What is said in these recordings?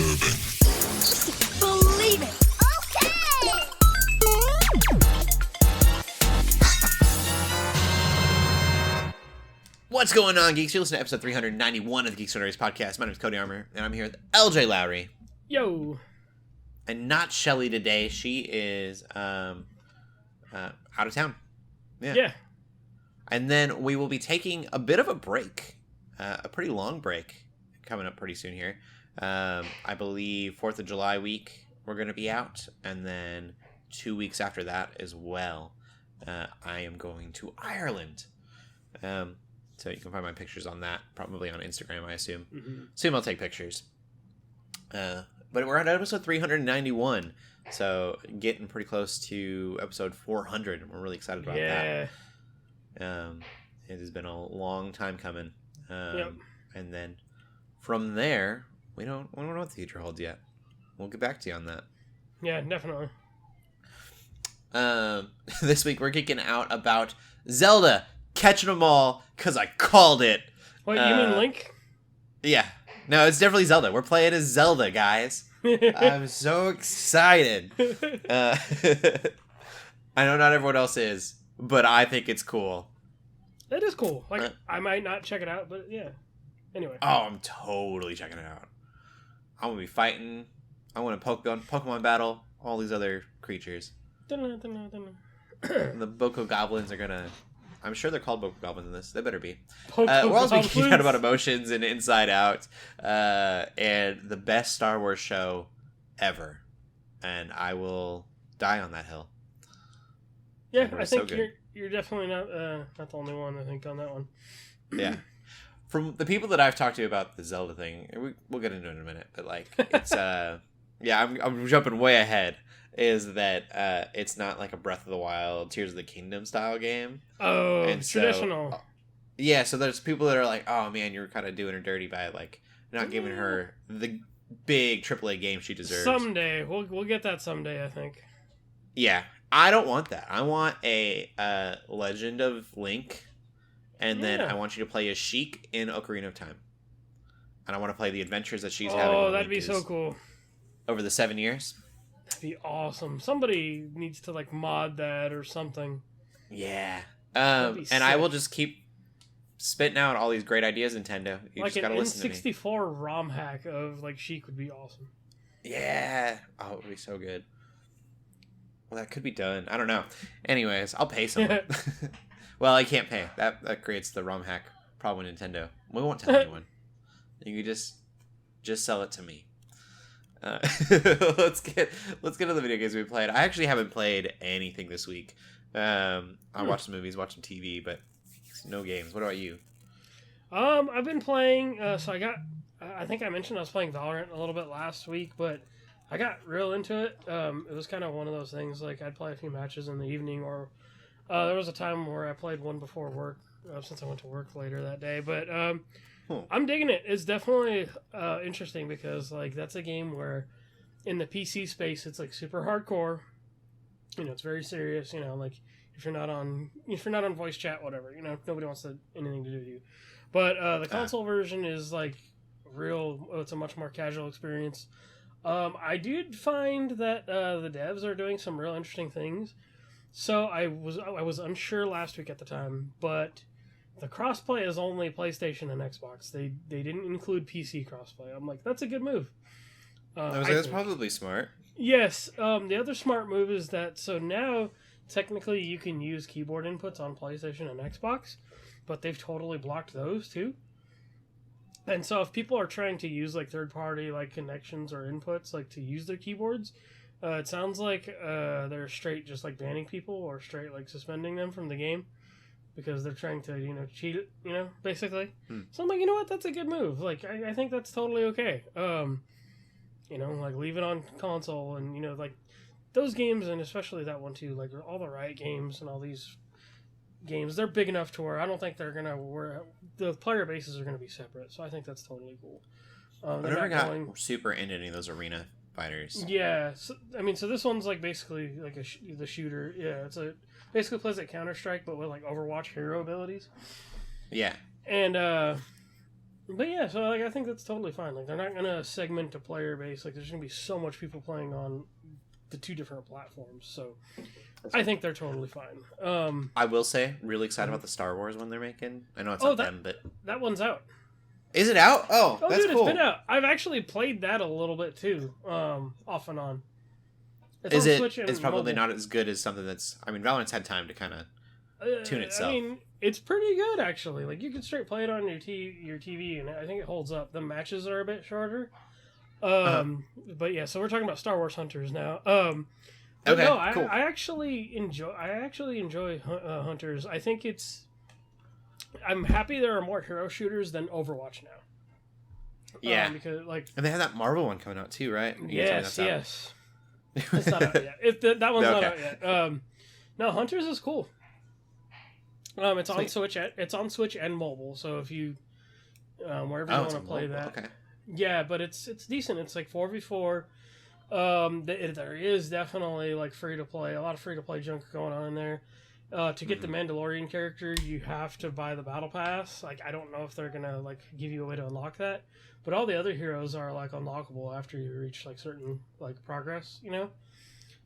Believe it. Okay. What's going on, geeks? You're listening to episode 391 of the Geeks Under Grace podcast. My name is Cody Armour, and I'm here with Lj.Lowery. Yo. And not Shelley today. She is out of town. Yeah. And then we will be taking a bit of a break, a pretty long break, coming up pretty soon here. I believe 4th of July week we're going to be out, and then 2 weeks after that as well. I am going to Ireland. So you can find my pictures on that, probably on Instagram, I assume. Mm-hmm. Soon I'll take pictures. But we're at episode 391, so getting pretty close to episode 400, and we're really excited about that. It has been a long time coming. Yep. And then from there, we don't know what the future holds yet. We'll get back to you on that. Yeah, definitely. This week we're geeking out about Zelda. Catching them all, because I called it. Wait, you mean Link? Yeah. No, it's definitely Zelda. We're playing as Zelda, guys. I'm so excited. I know not everyone else is, but I think it's cool. It is cool. Like, I might not check it out, but yeah. Anyway. Oh, I'm totally checking it out. I'm going to be fighting. I want to Pokemon battle all these other creatures. The Boko Goblins are going to... I'm sure they're called Boko Goblins in this. They better be. We're also geeking out about emotions and Inside Out, and the best Star Wars show ever. And I will die on that hill. Yeah, I think you're definitely not the only one, I think, on that one. Yeah. From the people that I've talked to about the Zelda thing, we'll get into it in a minute, but like it's yeah, I'm jumping way ahead. Is that it's not like a Breath of the Wild, Tears of the Kingdom style game. Oh, and traditional. Yeah, so there's people that are like, oh man, you're kind of doing her dirty by like not giving her the big AAA game she deserves. Someday. We'll get that someday, I think. Yeah, I don't want that. I want a Legend of Link, and then I want you to play as Sheik in Ocarina of Time. And I want to play the adventures that she's having. Oh, that'd be so cool. Over the 7 years. That'd be awesome. Somebody needs to like mod that or something. Yeah. And I will just keep spitting out all these great ideas, Nintendo. You like just gotta listen to me. N64 ROM hack of like Sheik would be awesome. Yeah. Oh, it would be so good. Well, that could be done. I don't know. Anyways, I'll pay someone. Well, I can't pay. That creates the ROM hack problem with Nintendo. We won't tell anyone. You can just sell it to me. Let's get to the video games we played. I actually haven't played anything this week. I watched some movies, watched some TV, but no games. What about you? I've been playing. So I think I mentioned I was playing Valorant a little bit last week, but I got real into it. It was kind of one of those things. Like I'd play a few matches in the evening, or there was a time where I played one before work, since I went to work later that day. But I'm digging it. It's definitely interesting because like that's a game where in the PC space it's like super hardcore. You know, it's very serious. You know, like if you're not on voice chat, whatever. You know, nobody wants anything to do with you. But the console version is like real. It's a much more casual experience. I did find that the devs are doing some real interesting things. So I was unsure last week at the time, but the crossplay is only PlayStation and Xbox. They didn't include PC crossplay. I'm like, that's a good move. That's probably smart. Yes. The other smart move is that so now technically you can use keyboard inputs on PlayStation and Xbox, but they've totally blocked those too. And so if people are trying to use like third party like connections or inputs like to use their keyboards, it sounds like they're straight just like banning people or straight like suspending them from the game. Because they're trying to, cheat, basically. So I'm like, you know what? That's a good move. Like, I think that's totally okay. Like, leave it on console and, like, those games, and especially that one, too, like, all the Riot games and all these games, they're big enough to where I don't think they're going to, the player bases are going to be separate. So I think that's totally cool. I never got super into any of those arena fighters. Yeah. So this one's, like, basically, like, the shooter. Yeah, basically plays like Counter-Strike, but with like Overwatch hero abilities. Yeah. And But yeah, so like I think that's totally fine. Like they're not gonna segment a player base. Like there's gonna be so much people playing on the 2 different platforms. So I think they're totally fine. I will say, really excited about the Star Wars one they're making. I know it's not them, but that one's out. is it out? Oh, that's dude, cool. It's been out. I've actually played that a little bit too, off and on. Is on it? Switch and It's probably mobile. not as good as something that's. I mean, Valorant's had time to kind of tune itself. I mean, it's pretty good actually. Like you can straight play it on your TV, and I think it holds up. The matches are a bit shorter. But yeah, so we're talking about Star Wars Hunters now. But Okay, no, cool. I actually enjoy Hunters. I think I'm happy there are more hero shooters than Overwatch now. Yeah, because like and they have that Marvel one coming out too, right? You told me that's out. yes. It's not out yet. That one's not out Okay. yet. No, Hunters is cool. It's on Sweet. Switch. It's on Switch and mobile. So if you wherever you Oh, want it's to play mobile. that, Okay. yeah, but it's decent. It's like 4v4. There is definitely like free to play. A lot of free to play junk going on in there. To get the Mandalorian character, you have to buy the battle pass. Like I don't know if they're gonna like give you a way to unlock that, but all the other heroes are like unlockable after you reach like certain like progress. You know.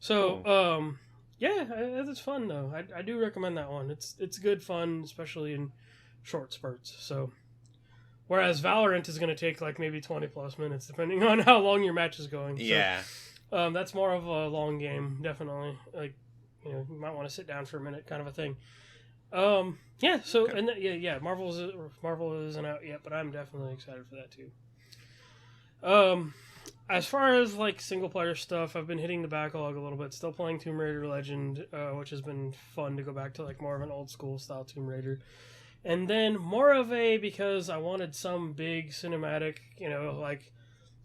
So Cool. yeah, it's fun though. I do recommend that one. It's good fun, especially in short spurts. So. Whereas Valorant is going to take like maybe 20 plus minutes, depending on how long your match is going. So, Yeah. that's more of a long game, definitely. Like, you might want to sit down for a minute, kind of a thing. Yeah. So Okay. and Marvel isn't out yet, but I'm definitely excited for that too. As far as like single player stuff, I've been hitting the backlog a little bit. Still playing Tomb Raider Legend, which has been fun to go back to like more of an old school style Tomb Raider. And then more of because I wanted some big cinematic, like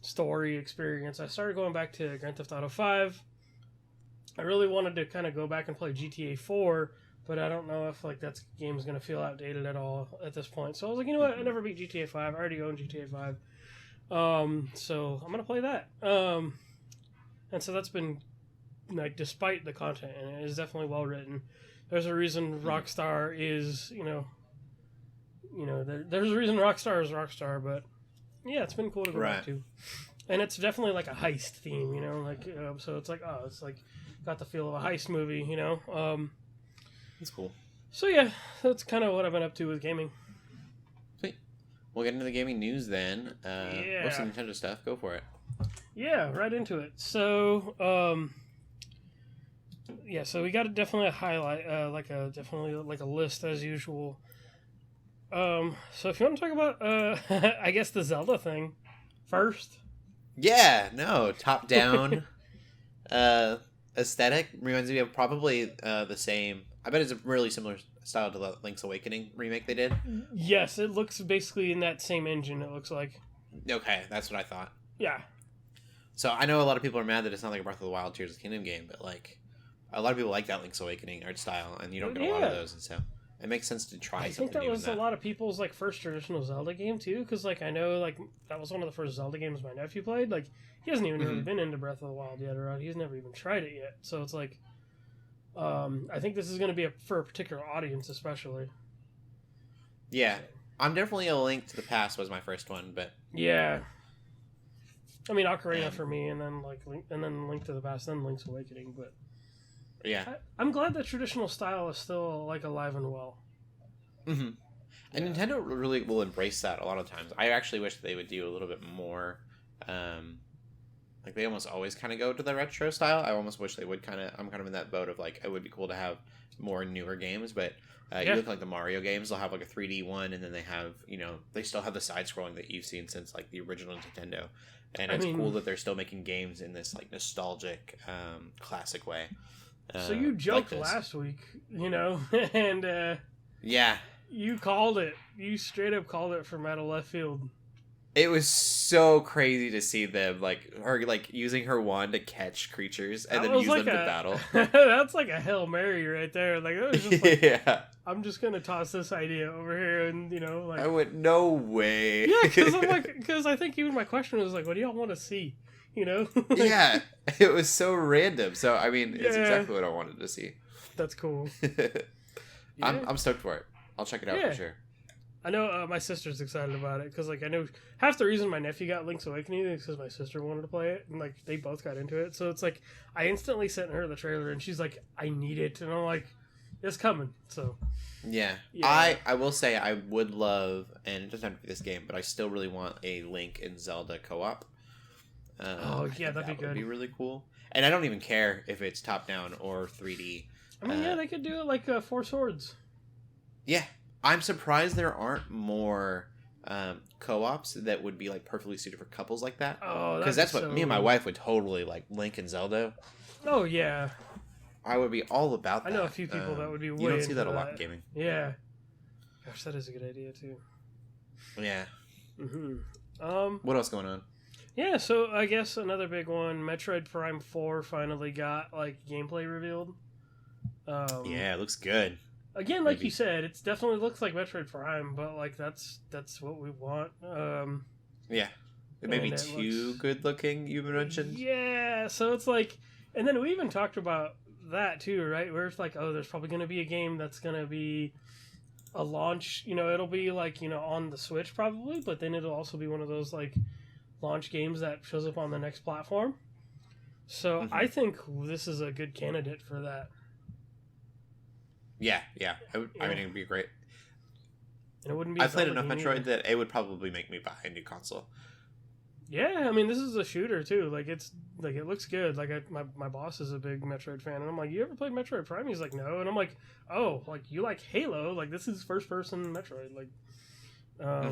story experience. I started going back to Grand Theft Auto 5. I really wanted to kind of go back and play GTA 4, but I don't know if like that game's going to feel outdated at all at this point. So I was like, you know what? I never beat GTA 5. I already own GTA 5. So I'm going to play that. And so that's been like despite the content, and it is definitely well written. There's a reason Rockstar is, there's a reason Rockstar is Rockstar, but yeah, it's been cool to go back to. And it's definitely like a heist theme, so it's like, it's like got the feel of a heist movie, That's cool. So yeah, that's kind of what I've been up to with gaming. Sweet. We'll get into the gaming news then. Yeah. What's some Nintendo stuff? Go for it. Yeah, right into it. So, so we got definitely a highlight, definitely like a list as usual. So if you want to talk about, I guess the Zelda thing first. Yeah, no, top down aesthetic reminds me of probably the same. I bet it's a really similar style to the Link's Awakening remake they did. Yes, it looks basically in that same engine. It looks like. Okay, that's what I thought. Yeah. So I know a lot of people are mad that it's not like a Breath of the Wild Tears of the Kingdom game, but like a lot of people like that Link's Awakening art style, and you don't get a lot of those, and so it makes sense to try I something think that new was in a lot of people's like first traditional Zelda game too, because like I know like that was one of the first Zelda games my nephew played. Like he hasn't even really been into Breath of the Wild yet, or he's never even tried it yet. So it's like, I think this is going to be for a particular audience, especially. Yeah, I'm definitely a Link to the Past was my first one, but yeah. I mean, Ocarina for me, and then Link to the Past, then Link's Awakening. But yeah, I'm glad the traditional style is still like alive and well. and Nintendo really will embrace that a lot of times. I actually wish they would do a little bit more. Like they almost always kind of go to the retro style. I almost wish they would I'm kind of in that boat of like it would be cool to have more newer games, but you look like the Mario games, they'll have like a 3D one, and then they have they still have the side scrolling that you've seen since like the original Nintendo. And it's cool that they're still making games in this like nostalgic, classic way. So you joked like last week, and yeah, you called it. You straight up called it from out of left field. it was so crazy to see them her using her wand to catch creatures and then use them to battle. That's like a Hail Mary right there. Like it was just like, yeah, I'm just gonna toss this idea over here, and I went, no way. Yeah, because I think even my question was like, what do y'all want to see? Yeah, it was so random. So I mean, it's exactly what I wanted to see. That's cool. I'm stoked for it. I'll check it out for sure. I know my sister's excited about it because, like, I know half the reason my nephew got Link's Awakening is because my sister wanted to play it, and like they both got into it. So it's like I instantly sent her the trailer, and she's like, "I need it," and I'm like, "It's coming." So Yeah. I will say I would love, and it doesn't have to be this game, but I still really want a Link and Zelda co-op. that'd be good. Would be really cool. And I don't even care if it's top down or 3D. I mean, yeah, they could do it like Four Swords. Yeah. I'm surprised there aren't more co-ops that would be like perfectly suited for couples like that. Oh, because that's what me and my wife would totally like. Link and Zelda. Oh yeah, I would be all about that. I know a few people that would be. You don't see that a lot in gaming. Yeah. Gosh, that is a good idea too. Yeah. Mm-hmm. What else going on? Yeah, so I guess another big one, Metroid Prime 4 finally got like gameplay revealed. Yeah, it looks good. Again, like you said, it definitely looks like Metroid Prime, but like that's what we want. Yeah, it may be too good looking. You mentioned. Yeah, so it's like, and then we even talked about that too, right? Where it's like, oh, there's probably going to be a game that's going to be a launch. You know, it'll be like on the Switch probably, but then it'll also be one of those like launch games that shows up on the next platform. So I think this is a good candidate for that. Yeah. I mean, it would be great. And it wouldn't be. I played enough Metroid that it would probably make me buy a new console. Yeah, I mean, this is a shooter too. Like it looks good. Like my boss is a big Metroid fan, and I'm like, you ever played Metroid Prime? He's like, no, and I'm like, oh, like you like Halo? Like this is first person Metroid, like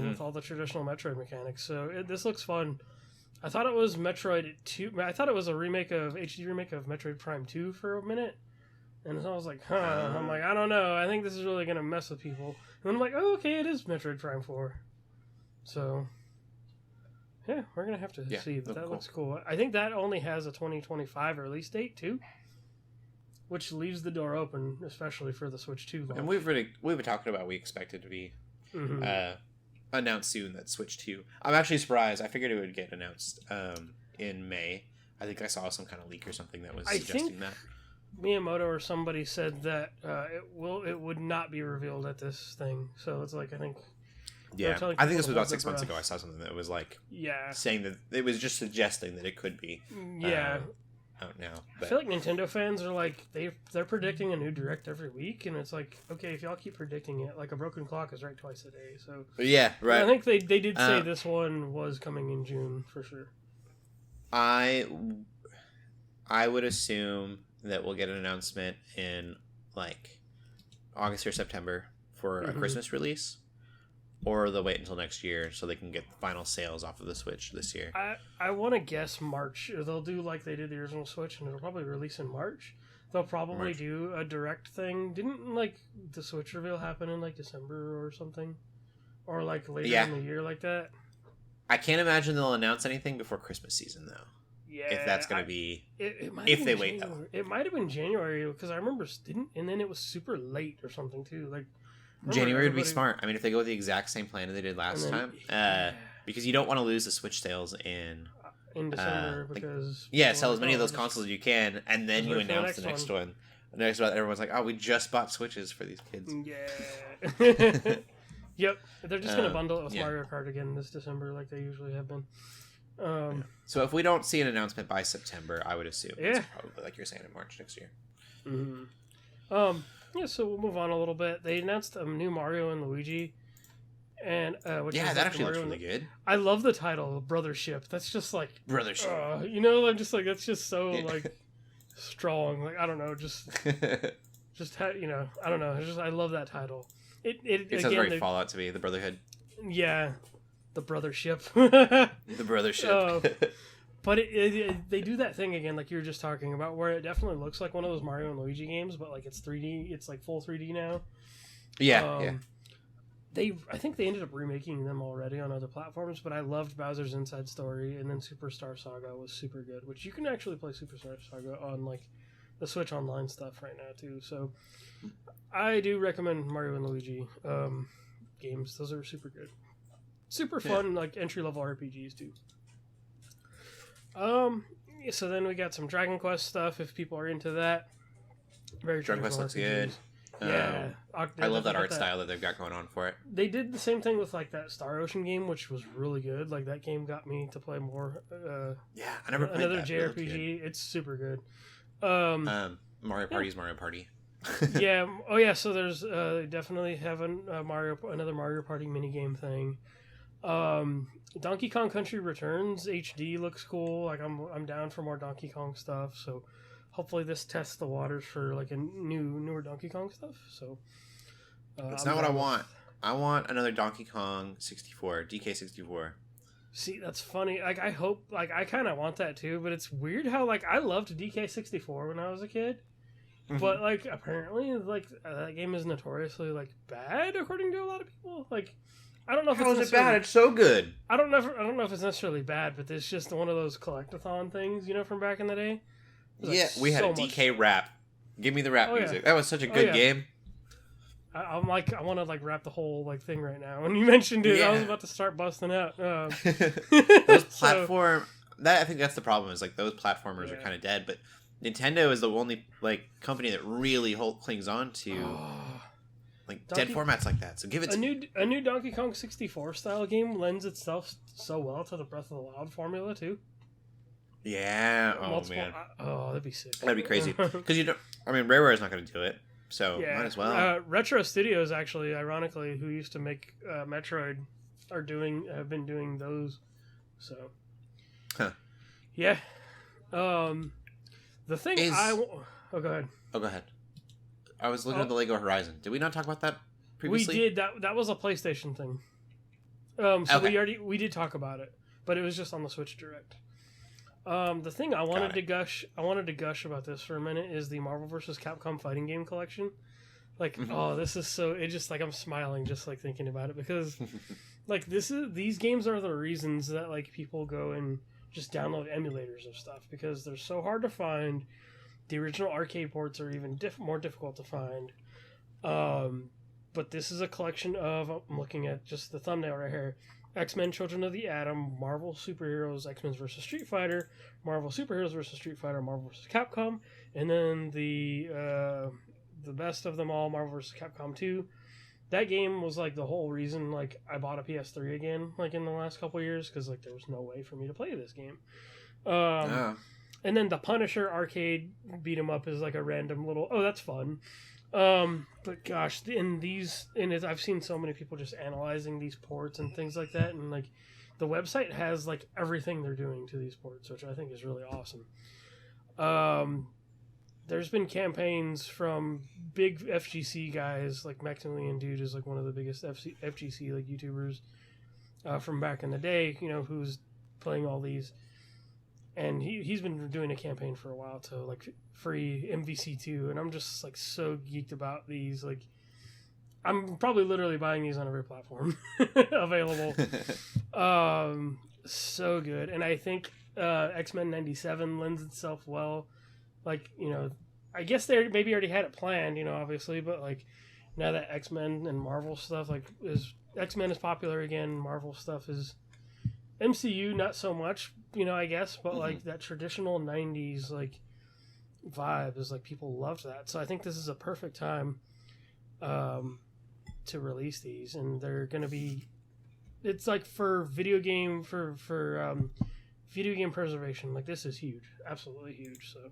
with all the traditional Metroid mechanics. So this looks fun. I thought it was Metroid 2. I thought it was a HD remake of Metroid Prime 2 for a minute. And so I was like, I'm like, I don't know. I think this is really going to mess with people. And then I'm like, oh, okay, it is Metroid Prime 4. So, yeah, we're going to have to see. But that looks cool. I think that only has a 2025 release date, too. Which leaves the door open, especially for the Switch 2 launch. And we've been talking about we expect it to be announced soon, that Switch 2. I'm actually surprised. I figured it would get announced in May. I think I saw some kind of leak or something that was suggesting that. Miyamoto or somebody said that it would not be revealed at this thing. So it's like, I think... Yeah, I think this was about 6 months ago. I saw something that was like... Yeah. Saying that... It was just suggesting that it could be... Yeah. Out now. But... I feel like Nintendo fans are like... They're predicting a new Direct every week. And it's like, okay, if y'all keep predicting it, like a broken clock is right twice a day. So... Yeah, right. I think they did say this one was coming in June, for sure. I would assume that we'll get an announcement in like August or September for a Christmas release, or they'll wait until next year so they can get the final sales off of the Switch this year. I want to guess March. They'll do like they did the original Switch, and it'll probably release in March. They'll probably do a direct thing. Didn't like the Switch reveal happen in like December or something, or like later in the year like that? I can't imagine they'll announce anything before Christmas season though. Yeah, if that's going to be... if they wait, though. It might have been January, because I remember... And then it was super late or something, too. Like January would be smart. I mean, if they go with the exact same plan they did last time. Because you don't want to lose the Switch sales in December, because... sell as many of those consoles as you can, and then you announce the next one. The next one, everyone's like, oh, we just bought Switches for these kids. Yeah. Yep. They're just going to bundle it with Mario Kart again this December, like they usually have been. So if we don't see an announcement by September, I would assume it's probably like you're saying in March next year. So we'll move on a little bit. They announced a new Mario and Luigi, and that actually looks really good. I love the title Brothership. That's just like Brothership. I'm just like, that's just so like strong. Like I don't know, I don't know. I love that title. It sounds very Fallout to me. The Brotherhood. Yeah. The Brothership. The Brothership. But they do that thing again, like you were just talking about, where it definitely looks like one of those Mario and Luigi games, but like it's 3D. It's like full 3D now. Yeah. I think they ended up remaking them already on other platforms, but I loved Bowser's Inside Story, and then Superstar Saga was super good, which you can actually play Superstar Saga on like the Switch Online stuff right now too. So I do recommend Mario and Luigi games. Those are super good. Super fun, like entry-level RPGs too. So then we got some Dragon Quest stuff if people are into that. Very Dragon Quest looks good. Yeah, I love that art style that they've got going on for it. They did the same thing with like that Star Ocean game, which was really good. Like that game got me to play more. Yeah, I never played another that. JRPG. It's super good. Mario Party's Mario Party. Yeah. Oh yeah. So there's definitely have another Mario Party minigame thing. Donkey Kong Country Returns HD looks cool. Like I'm down for more Donkey Kong stuff. So hopefully this tests the waters for like a newer Donkey Kong stuff. So that's not what I want. I want another Donkey Kong 64, DK64. See, that's funny. Like I hope, like I kind of want that too. But it's weird how like I loved DK64 when I was a kid. Mm-hmm. But like apparently like that game is notoriously like bad according to a lot of people. Like I don't know if how is it bad? It's so good. I don't know if it's necessarily bad, but it's just one of those collectathon things, you know, from back in the day. Yeah, we had a DK rap. Give me the rap music. Yeah. That was such a good game. I'm like, I want to like rap the whole like thing right now. When you mentioned it, I was about to start busting out. Those platform. I think that's the problem. Is like those platformers are kind of dead, but Nintendo is the only like company that really clings on to like dead formats like that. So give it a new Donkey Kong 64 style game lends itself so well to the Breath of the Wild formula too. Yeah. Oh man. That'd be sick. That'd be crazy because you don't. I mean, Rare is not going to do it, so might as well. Retro Studios actually, ironically, who used to make Metroid, have been doing those. So. Huh. Yeah. The thing go ahead. Oh, go ahead. I was looking at the Lego Horizon. Did we not talk about that previously? We did. That was a PlayStation thing. So we did talk about it, but it was just on the Switch Direct. The thing I wanted to gush about this for a minute is the Marvel vs. Capcom fighting game collection. Like, this is so. It just like I'm smiling just like thinking about it because, like, these games are the reasons that like people go and just download emulators of stuff because they're so hard to find. The original arcade ports are even more difficult to find. But this is a collection of, I'm looking at just the thumbnail right here, X-Men Children of the Atom, Marvel Superheroes, X-Men vs. Street Fighter, Marvel Superheroes vs. Street Fighter, Marvel vs. Capcom, and then the best of them all, Marvel vs. Capcom 2. That game was like the whole reason like I bought a PS3 again like in the last couple years because like there was no way for me to play this game. And then the Punisher arcade beat 'em up is like a random little that's fun. But gosh, I've seen so many people just analyzing these ports and things like that, and like the website has like everything they're doing to these ports, which I think is really awesome. There's been campaigns from big FGC guys, like Maximilian Dude is like one of the biggest FGC like YouTubers from back in the day, you know, who's playing all these. And he's been doing a campaign for a while to like free MVC2, and I'm just like so geeked about these. Like, I'm probably literally buying these on every platform available. So good, and I think X-Men '97 lends itself well. Like, you know, I guess they maybe already had it planned, you know, obviously, but like now that X-Men and Marvel stuff X-Men is popular again, Marvel stuff is. MCU not so much, you know, I guess, but like that traditional 90s like vibe is like people loved that. So I think this is a perfect time to release these, and they're going to be it's like for video game video game preservation. Like this is huge. Absolutely huge. So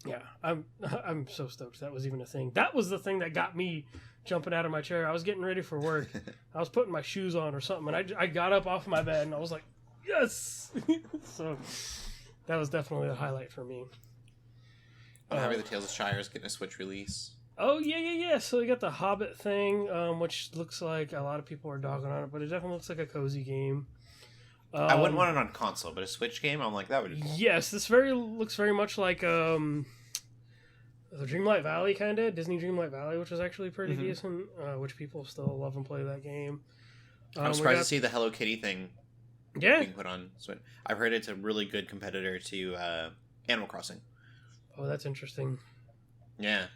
yeah, I'm so stoked that was even a thing. That was the thing that got me jumping out of my chair. I was getting ready for work. I was putting my shoes on or something, and I got up off my bed and I was like, yes. So that was definitely a highlight for me. I'm happy the Tales of Shire is getting a Switch release. Oh yeah. So we got the Hobbit thing, which looks like a lot of people are dogging on it, but it definitely looks like a cozy game. I wouldn't want it on console, but a Switch game, I'm like, that would be cool. Yes, this looks very much like the Dreamlight Valley kind of, Disney Dreamlight Valley, which is actually pretty decent, which people still love and play that game. I'm surprised to see the Hello Kitty thing being put on Switch. I've heard it's a really good competitor to Animal Crossing. Oh, that's interesting. Yeah.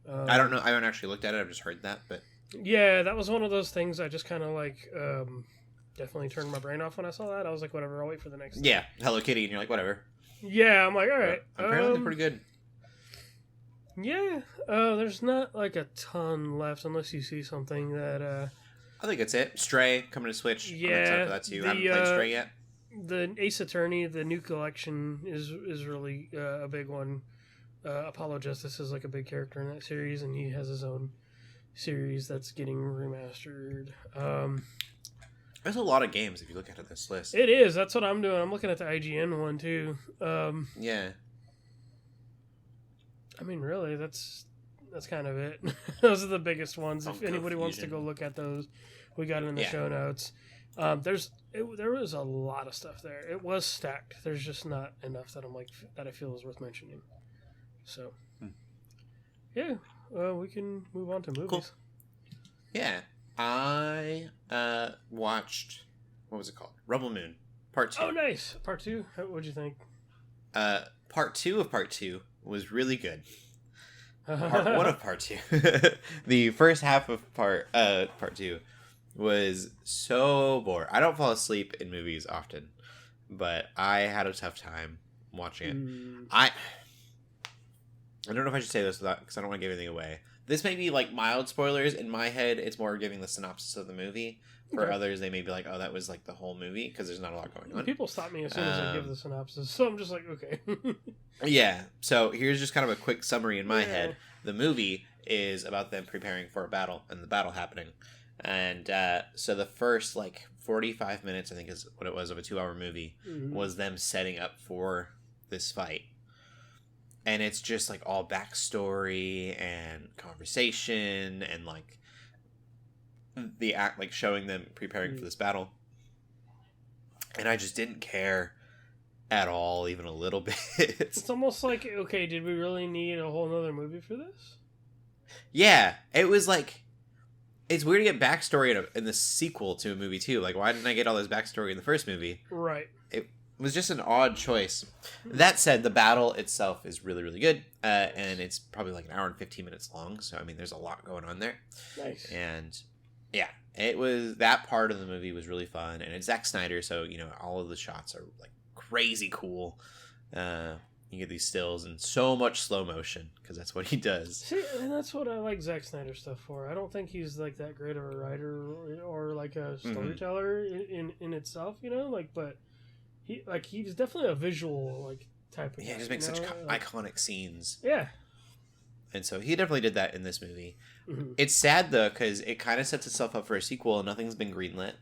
I don't know. I haven't actually looked at it. I've just heard that, but... Yeah, that was one of those things I just kind of like... definitely turned my brain off when I saw that. I was like, whatever, I'll wait for the next thing. Yeah, Hello Kitty, and you're like, whatever. Yeah, I'm like, all right. Apparently they're pretty good. Yeah, there's not like a ton left unless you see something that. I think that's it. Stray coming to Switch. I'm excited for that too. I haven't played Stray yet. The Ace Attorney, the new collection, is really a big one. Apollo Justice is like a big character in that series, and he has his own series that's getting remastered. There's a lot of games if you look at this list. It is. That's what I'm doing. I'm looking at the IGN one too. Yeah. I mean, really, that's kind of it. Those are the biggest ones. If anybody wants to go look at those, we got it in the show notes. There was a lot of stuff there. It was stacked. There's just not enough that I feel is worth mentioning. So, yeah, we can move on to movies. Cool. Yeah, I watched, what was it called? Rebel Moon Part 2. Oh, nice. Part 2. What'd you think? Part 2 of Part 2 was really good. Part 1 of Part 2. The first half of Part 2 was so boring. I don't fall asleep in movies often, but I had a tough time watching it. I don't know if I should say this because I don't want to give anything away. This may be like mild spoilers. In my head, it's more giving the synopsis of the movie. For others, they may be like, oh, that was like the whole movie, because there's not a lot going on. People stop me as soon as I give the synopsis, so I'm just like, okay. Yeah, so here's just kind of a quick summary in my head. The movie is about them preparing for a battle, and the battle happening. And so the first, 45 minutes, I think is what it was, of a 2-hour movie, was them setting up for this fight. And it's just, all backstory and conversation and, the act, showing them preparing for this battle. And I just didn't care at all, even a little bit. It's almost like, okay, did we really need a whole nother movie for this? Yeah, it was it's weird to get backstory in the sequel to a movie too. Why didn't I get all this backstory in the first movie? Right. It was just an odd choice. That said, the battle itself is really, really good. And it's probably an hour and 15 minutes long. So, I mean, there's a lot going on there. Nice. And yeah, that part of the movie was really fun. And it's Zack Snyder. So, all of the shots are crazy cool. You get these stills in so much slow motion because that's what he does. See, and that's what I like Zack Snyder stuff for. I don't think he's that great of a writer or a storyteller in itself, but he's definitely a visual type of guy. He just makes such iconic scenes. Yeah. And so he definitely did that in this movie. Mm-hmm. It's sad though because it kind of sets itself up for a sequel and nothing's been greenlit.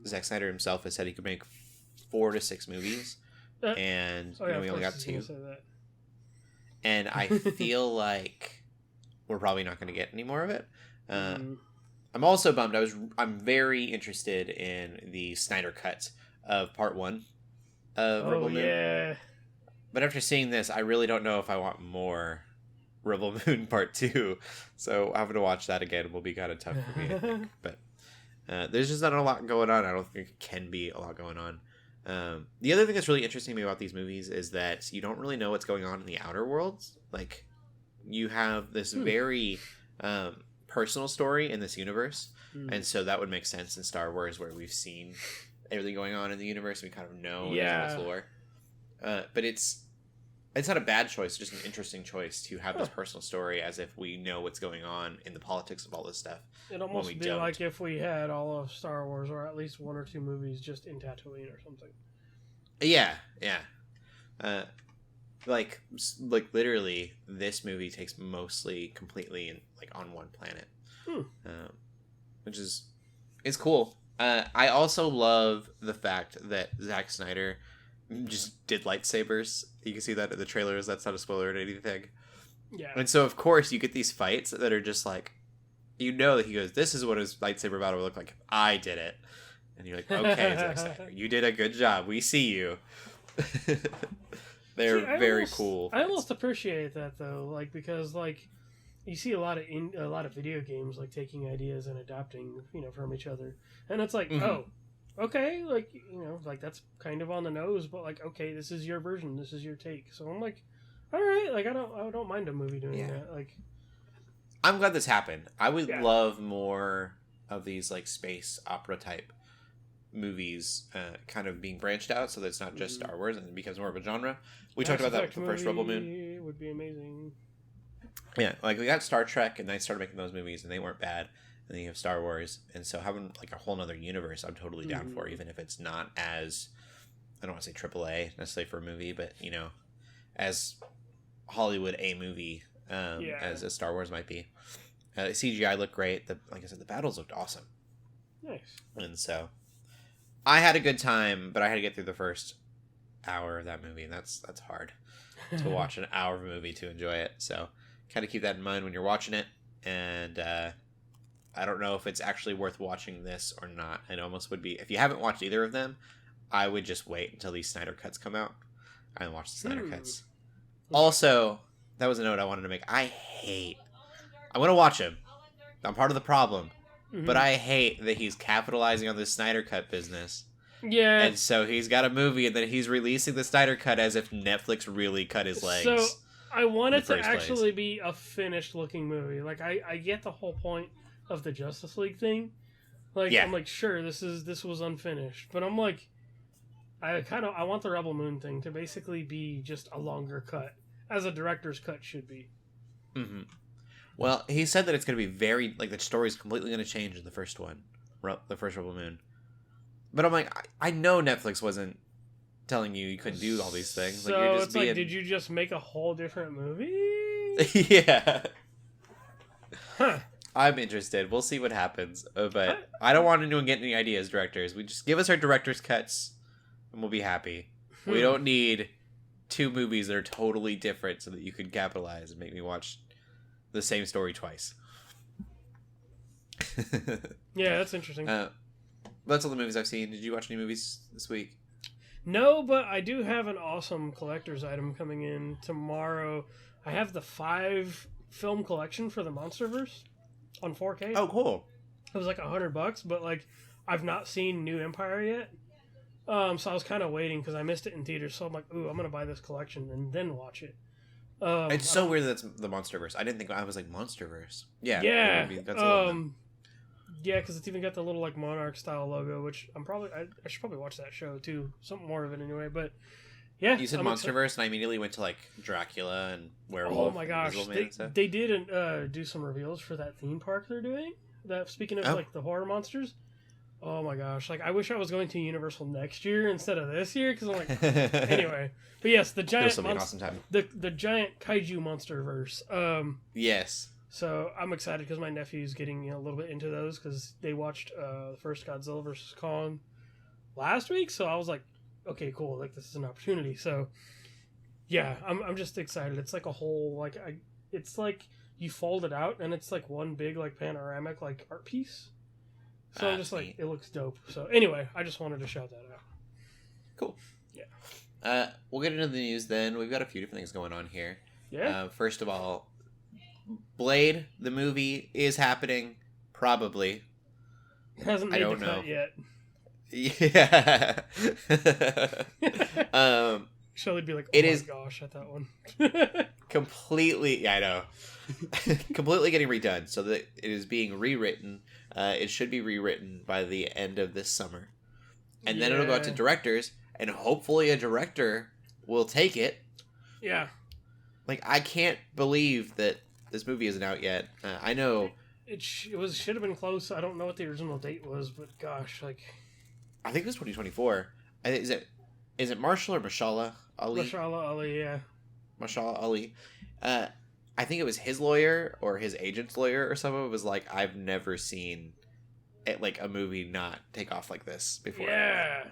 Zack Snyder himself has said he could make 4 to 6 movies. And we only got 2. And I feel like we're probably not going to get any more of it. I'm also bummed. I'm very interested in the Snyder cut of Part 1 of Rebel Moon. Yeah. But after seeing this, I really don't know if I want more Rebel Moon Part 2. So having to watch that again will be kind of tough for me, I think. But there's just not a lot going on. I don't think it can be a lot going on. The other thing that's really interesting to me about these movies is that you don't really know what's going on in the outer worlds. You have this very personal story in this universe, and so that would make sense in Star Wars, where we've seen everything going on in the universe, and we kind of know its lore. But it's not a bad choice, just an interesting choice to have this personal story as if we know what's going on in the politics of all this stuff. It'd almost be like if we had all of Star Wars, or at least 1 or 2 movies just in Tatooine or something. Yeah. Literally, this movie takes mostly completely in on one planet, which is cool. I also love the fact that Zack Snyder just did lightsabers. You can see that in the trailers. That's not a spoiler or anything. Yeah. And so, of course, you get these fights that are just that he goes, this is what his lightsaber battle would look like if I did it. And you're like, okay, Zack Snyder, you did a good job. We see you. They're very cool. I almost appreciate that though, because you see a lot of video games taking ideas and adapting, from each other, and it's oh, okay, that's kind of on the nose, but okay, this is your version, this is your take. So I'm all right, I don't mind a movie doing that. I'm glad this happened. I would love more of these space opera type movies kind of being branched out, so that it's not just Star Wars and it becomes more of a genre. We talked about that with the first Rebel Moon. It would be amazing. Yeah, like we got Star Trek, and they started making those movies, and they weren't bad. And then you have Star Wars, and so having like a whole other universe, I'm totally down for, even if it's not as, I don't want to say AAA necessarily for a movie, but as Hollywood a movie as Star Wars might be. CGI looked great. Like I said, the battles looked awesome. Nice. And so I had a good time, but I had to get through the first hour of that movie, and that's hard to watch an hour of a movie to enjoy it. So kind of keep that in mind when you're watching it. And I don't know if it's actually worth watching this or not. It almost would be. If you haven't watched either of them, I would just wait until these Snyder Cuts come out and watch the Snyder Cuts. Also, that was a note I wanted to make. I want to watch him. I'm part of the problem. But I hate that he's capitalizing on the Snyder Cut business. Yeah. And so he's got a movie, and then he's releasing the Snyder Cut as if Netflix really cut his legs. So I want it to actually be a finished-looking movie. Like, I get the whole point of the Justice League thing. Like, I'm like, sure, this was unfinished. But I'm like, I want the Rebel Moon thing to basically be just a longer cut, as a director's cut should be. Mm-hmm. Well, he said that it's going to be very, like, the story's completely going to change in the first one, the first Rebel Moon. But I'm like, I know Netflix wasn't telling you couldn't do all these things. So like, you're just it's like, did you just make a whole different movie? Yeah. Huh. I'm interested. We'll see what happens. But I don't want anyone getting any ideas, directors. We just give us our director's cuts, and we'll be happy. We don't need 2 movies that are totally different so that you could capitalize and make me watch the same story twice. Yeah, that's interesting. That's all the movies I've seen. Did you watch any movies this week? No, but I do have an awesome collector's item coming in tomorrow. I have the 5 film collection for the Monsterverse on 4K. Oh, cool. It was like $100, but like I've not seen New Empire yet. So I was kind of waiting because I missed it in theaters. So I'm like, ooh, I'm gonna buy this collection and then watch it. It's so weird that it's the Monsterverse. I didn't think I was like Monsterverse. Yeah. Yeah. That's yeah, because it's even got the little like Monarch style logo, which I should probably watch that show too. Something more of it anyway. But yeah, you said Monsterverse, and I immediately went to like Dracula and Werewolf. Oh my gosh, they did do some reveals for that theme park they're doing. That speaking of like the horror monsters. Oh my gosh, like I wish I was going to Universal next year instead of this year because I'm like anyway. But yes, the giant awesome time. The giant kaiju monsterverse. Yes. So I'm excited because my nephew's getting a little bit into those because they watched the first Godzilla vs. Kong last week. So I was like, okay, cool. Like this is an opportunity. So yeah, I'm just excited. It's like a whole like it's like you fold it out and it's like one big like panoramic like art piece. So I'm just like, neat. It looks dope. So anyway, I just wanted to shout that out. Cool. Yeah. We'll get into the news then. We've got a few different things going on here. Yeah. First of all, Blade, the movie, is happening. Probably. It hasn't made the cut yet. Yeah. Shelley'd be like, gosh, at that one. Completely, yeah, I know. Completely getting redone, so that it is being rewritten. It should be rewritten by the end of this summer. And then it'll go out to directors, and hopefully a director will take it. Yeah. Like, I can't believe that this movie isn't out yet. I know... It should have been close. I don't know what the original date was, but gosh, like... I think it was 2024. Is it Marshall or Mashallah Ali? Mashallah Ali, yeah. Mashallah Ali. I think it was his lawyer or his agent's lawyer or someone was like, I've never seen like a movie not take off like this before. Yeah.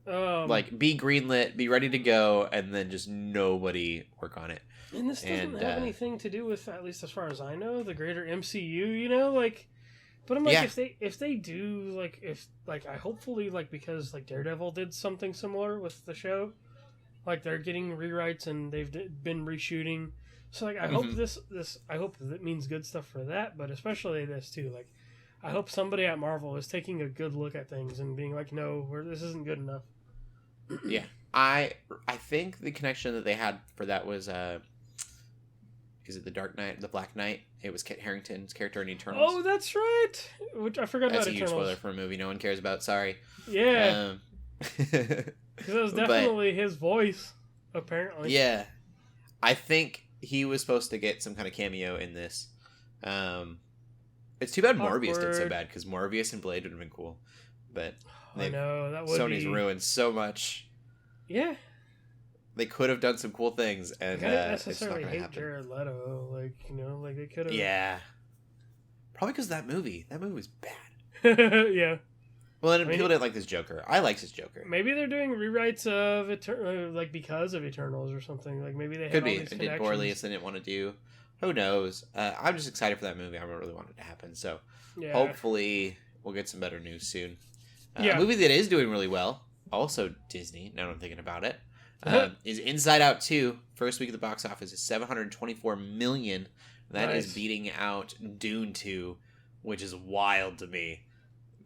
Like, be greenlit, be ready to go, and then just nobody work on it. And this doesn't have anything to do with, at least as far as I know, the greater MCU, you know? Like, but I'm like, if they do, like, I hopefully, like, because, like, Daredevil did something similar with the show. Like, they're getting rewrites and they've been reshooting. So, like, I hope I hope that means good stuff for that, but especially this, too. Like, I hope somebody at Marvel is taking a good look at things and being like, no, this isn't good enough. Yeah. I think the connection that they had for that was, is it the Dark Knight, the Black Knight? It was Kit Harington's character in Eternals. Oh, that's right! Which I forgot about Eternals. That's a huge spoiler for a movie no one cares about, sorry. Yeah. Because that was definitely his voice, apparently. Yeah. I think he was supposed to get some kind of cameo in this. It's too bad Morbius did so bad, because Morbius and Blade would have been cool. But I know that would Sony's ruined so much. Yeah. They could have done some cool things, and I didn't it's not necessarily going to hate happen. Jared Leto. Like, you know, like they could have. Yeah. Probably because that movie was bad. Yeah. Well, and people didn't like this Joker. I liked his Joker. Maybe they're doing rewrites of like because of Eternals or something. Like maybe they Could have be. all these It did poorly, so they didn't want to do. Who knows? I'm just excited for that movie. I really want it to happen. So hopefully we'll get some better news soon. A movie that is doing really well, also Disney, now that I'm thinking about it, is Inside Out 2. First week of the box office is $724 million. That is beating out Dune 2, which is wild to me.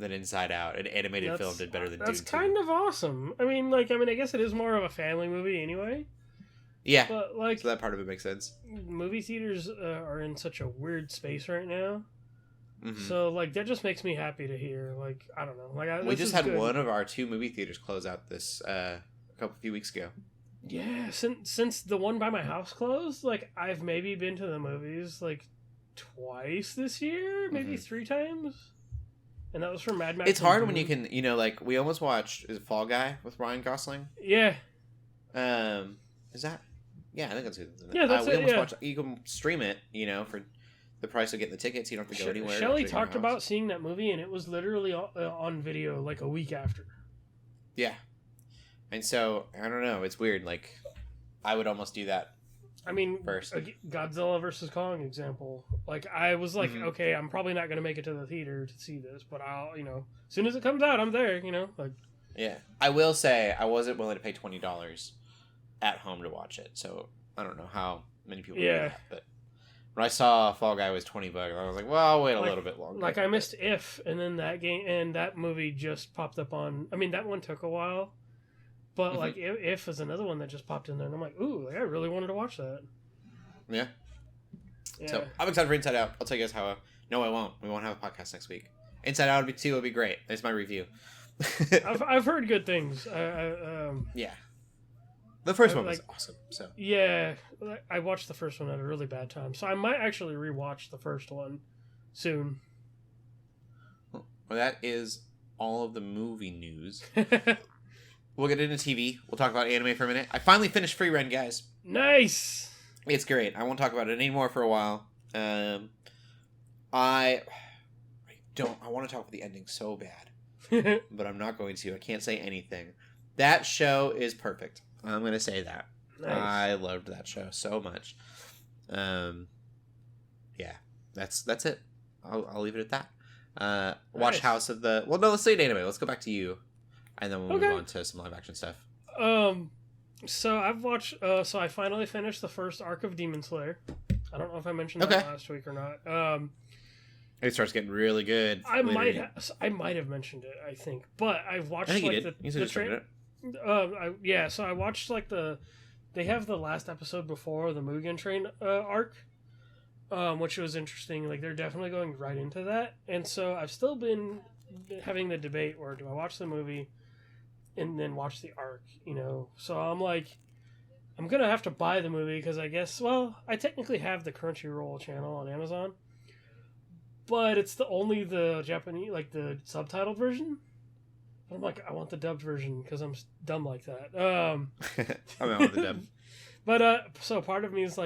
That Inside Out, an animated film, did better than Dune 2. That's kind of awesome. I guess it is more of a family movie anyway. Yeah, but so that part of it makes sense. Movie theaters are in such a weird space right now. Mm-hmm. So that just makes me happy to hear. I don't know. We just had one of our 2 movie theaters close out this few weeks ago. Yeah, since the one by my house closed, I've maybe been to the movies twice this year, maybe 3 times. And that was for Mad Max. It's hard when you can, we almost watched, is it Fall Guy with Ryan Gosling? Yeah. Is that? Yeah, I think that's it. Yeah, that's we it. almost Yeah. watched, you can stream it, for the price of getting the tickets. You don't have to go anywhere. Shelley talked about seeing that movie, and it was literally on video a week after. Yeah. And so, I don't know. It's weird. I would almost do that. First. Godzilla versus Kong example. I was okay, I'm probably not going to make it to the theater to see this, but I'll, as soon as it comes out, I'm there, Yeah. I will say, I wasn't willing to pay $20 at home to watch it, so I don't know how many people do that, but when I saw Fall Guy was $20, I was like, well, I'll wait a little bit longer. I missed If, and then that movie just popped up on, that one took a while. But If is another one that just popped in there, and I'm like, ooh, I really wanted to watch that. Yeah. So I'm excited for Inside Out. I'll tell you guys how. No, I won't. We won't have a podcast next week. Inside Out 2 will be great. That's my review. I've heard good things. Yeah. The first one was awesome. So yeah, I watched the first one at a really bad time, so I might actually rewatch the first one soon. Well, that is all of the movie news. We'll get into TV. We'll talk about anime for a minute. I finally finished Free Run, guys. Nice! It's great. I won't talk about it anymore for a while. I want to talk about the ending so bad. But I'm not going to. I can't say anything. That show is perfect. I'm going to say that. Nice. I loved that show so much. Yeah. That's it. I'll leave it at that. Watch Nice. House of the... Well, no, let's say it anyway. Let's go back to you. And then we'll move on to some live action stuff. So I've watched. So I finally finished the first arc of Demon Slayer. I don't know if I mentioned that last week or not. It starts getting really good. I might have mentioned it. I think, but I've watched. I think you did. You said it. So I watched they have the last episode before the Mugen Train arc, which was interesting. They're definitely going right into that, and so I've still been having the debate: or do I watch the movie and then watch the arc, So I'm I'm going to have to buy the movie because I guess, I technically have the Crunchyroll channel on Amazon, but it's only the Japanese, the subtitled version. I'm I want the dubbed version because I'm dumb like that. I want the dub. But, so part of me is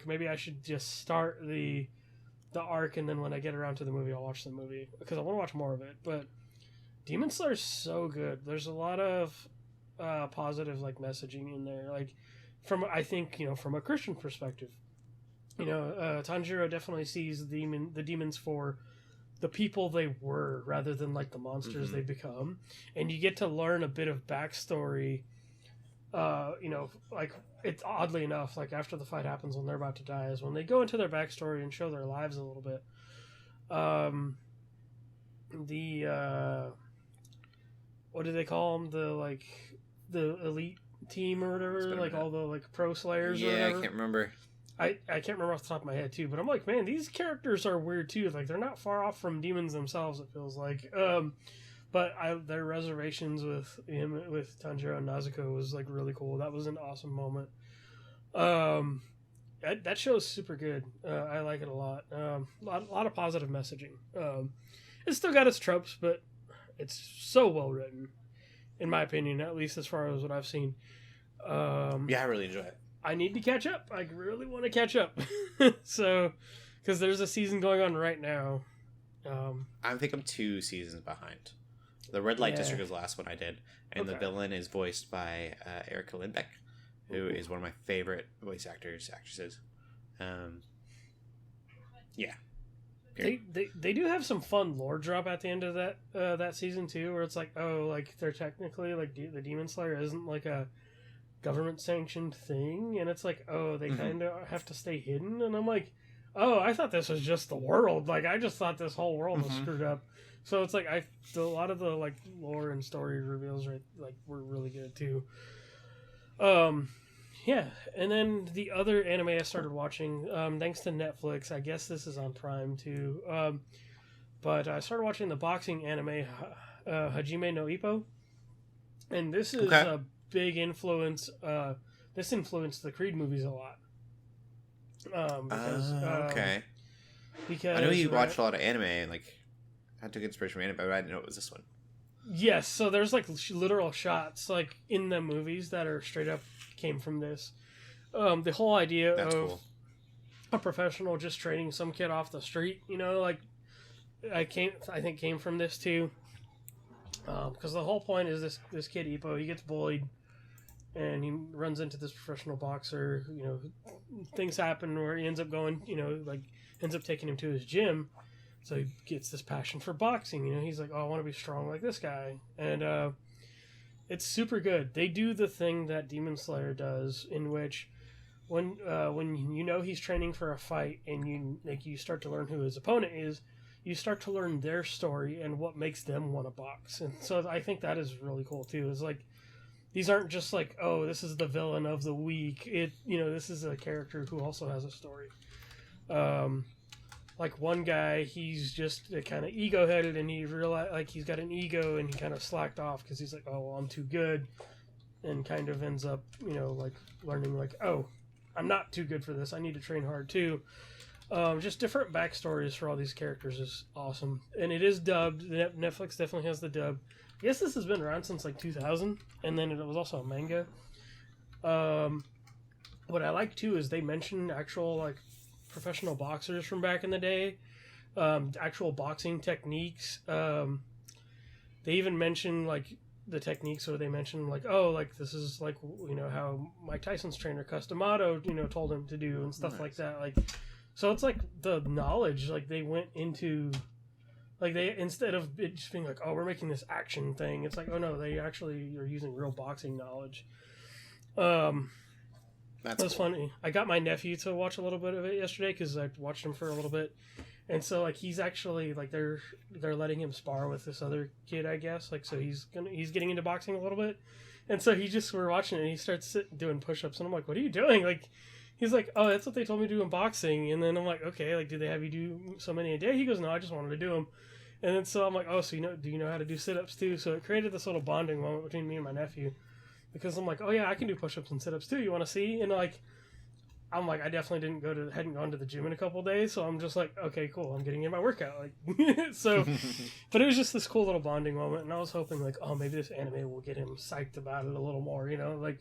maybe I should just start the arc, and then when I get around to the movie, I'll watch the movie because I want to watch more of it, but Demon Slayer is so good. There's a lot of positive messaging in there. From a Christian perspective, Tanjiro definitely sees the demons for the people they were rather than the monsters they become, and you get to learn a bit of backstory. It's oddly enough after the fight happens when they're about to die is when they go into their backstory and show their lives a little bit. What do they call them? The elite team or whatever, all the pro slayers. Yeah, or whatever. I can't remember. I can't remember off the top of my head too, but I'm man, these characters are weird too. They're not far off from demons themselves. It feels like. But their reservations with him, with Tanjiro and Nezuko was really cool. That was an awesome moment. that show is super good. I like it a lot. A lot of positive messaging. It's still got its tropes, but it's so well written, in my opinion, at least as far as what I've seen. Yeah, I really enjoy it. I need to catch up. I really want to catch up. So, because there's a season going on right now. I think I'm 2 seasons behind. The Red Light District is the last one I did, and the villain is voiced by Erica Lindbeck, who is one of my favorite voice actresses. Yeah. They do have some fun lore drop at the end of that season too, where it's like, oh, like they're technically like the Demon Slayer isn't like a government sanctioned thing, and it's like, oh, they kind of have to stay hidden, and I'm like, oh, I thought this was just the world. Like I just thought this whole world was screwed up. So it's like a lot of the like lore and story reveals were really good too. Yeah, and then the other anime I started watching, thanks to Netflix, I guess this is on Prime too, but I started watching the boxing anime, Hajime no Ippo, and this is a big influence, this influenced the Creed movies a lot. Because I know you watched a lot of anime, and like, I took inspiration from anime, but I didn't know it was this one. Yes, so there's like literal shots like in the movies that are straight up came from this. The whole idea of a professional just training some kid off the street, you know, like I think came from this too. Because the whole point is this kid Ippo, he gets bullied and he runs into this professional boxer. You know, things happen where he ends up going, you know, like ends up taking him to his gym. So he gets this passion for boxing. You know, he's like, oh, I want to be strong like this guy. And it's super good. They do the thing that Demon Slayer does, in which when you know he's training for a fight and you start to learn who his opponent is, you start to learn their story and what makes them want to box. And so I think that is really cool too. It's like, these aren't just like, oh, this is the villain of the week. This is a character who also has a story. Like one guy, he's just kind of ego-headed, and he realized like he's got an ego, and he kind of slacked off because he's like, oh, well, I'm too good, and kind of ends up, you know, like learning like, oh, I'm not too good for this. I need to train hard too. Just different backstories for all these characters is awesome, and it is dubbed. Netflix definitely has the dub. I guess this has been around since like 2000, and then it was also a manga. What I like too is they mention actual like professional boxers from back in the day, actual boxing techniques. They even mention like the techniques where they mention like, oh, like this is like, you know, how Mike Tyson's trainer Cus D'Amato, you know, told him to do and stuff like that. Like, so it's like the knowledge like they went into, like they, instead of it just being like, oh, we're making this action thing, it's like, oh no, they actually are using real boxing knowledge. That's cool. Funny. I got my nephew to watch a little bit of it yesterday because I watched him for a little bit, and so like he's actually like they're letting him spar with this other kid, I guess. Like so he's getting into boxing a little bit, and so we're watching it and he starts doing push-ups and I'm like, what are you doing? Like he's like, oh, that's what they told me to do in boxing, and then I'm like, okay, like do they have you do so many a day? He goes, no, I just wanted to do them, and then so I'm like, oh, so do you know how to do sit-ups too? So it created this little bonding moment between me and my nephew. Because I'm like, oh yeah, I can do push-ups and sit-ups too. You want to see? And like, I'm like, I definitely hadn't gone to the gym in a couple of days, so I'm just like, okay, cool, I'm getting in my workout. Like, so, but it was just this cool little bonding moment, and I was hoping like, oh, maybe this anime will get him psyched about it a little more, you know, like,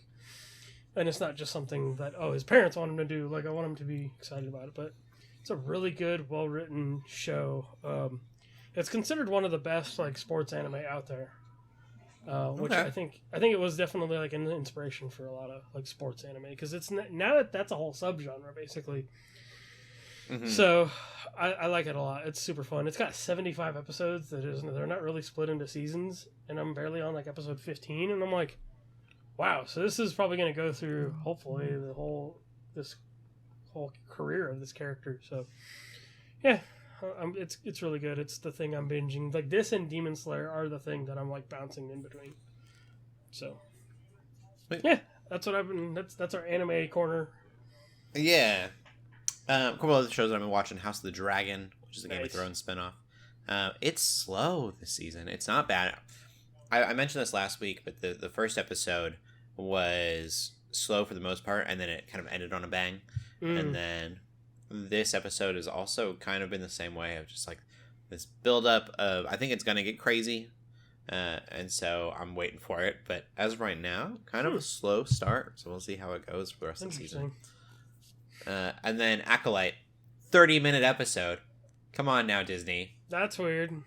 and it's not just something that his parents want him to do. Like, I want him to be excited about it. But it's a really good, well-written show. It's considered one of the best like sports anime out there. Which I think it was definitely like an inspiration for a lot of like sports anime, because it's now that's a whole subgenre basically. Mm-hmm. So I like it a lot. It's super fun. It's got 75 episodes. They're not really split into seasons, and I'm barely on like episode 15, and I'm like, wow. So this is probably going to go through hopefully this whole career of this character. So yeah. It's really good. It's the thing I'm binging. Like this and Demon Slayer are the thing that I'm like bouncing in between. So, yeah, that's what I've been. That's our anime corner. Yeah, a couple other shows that I've been watching. House of the Dragon, which is a Game of Thrones spinoff. It's slow this season. It's not bad. I mentioned this last week, but the first episode was slow for the most part, and then it kind of ended on a bang. And then this episode has also kind of been the same way of just like this build-up of, I think it's going to get crazy. And so I'm waiting for it. But as of right now, kind of a slow start. So we'll see how it goes for the rest of the season. And then Acolyte, 30-minute episode. Come on now, Disney. That's weird.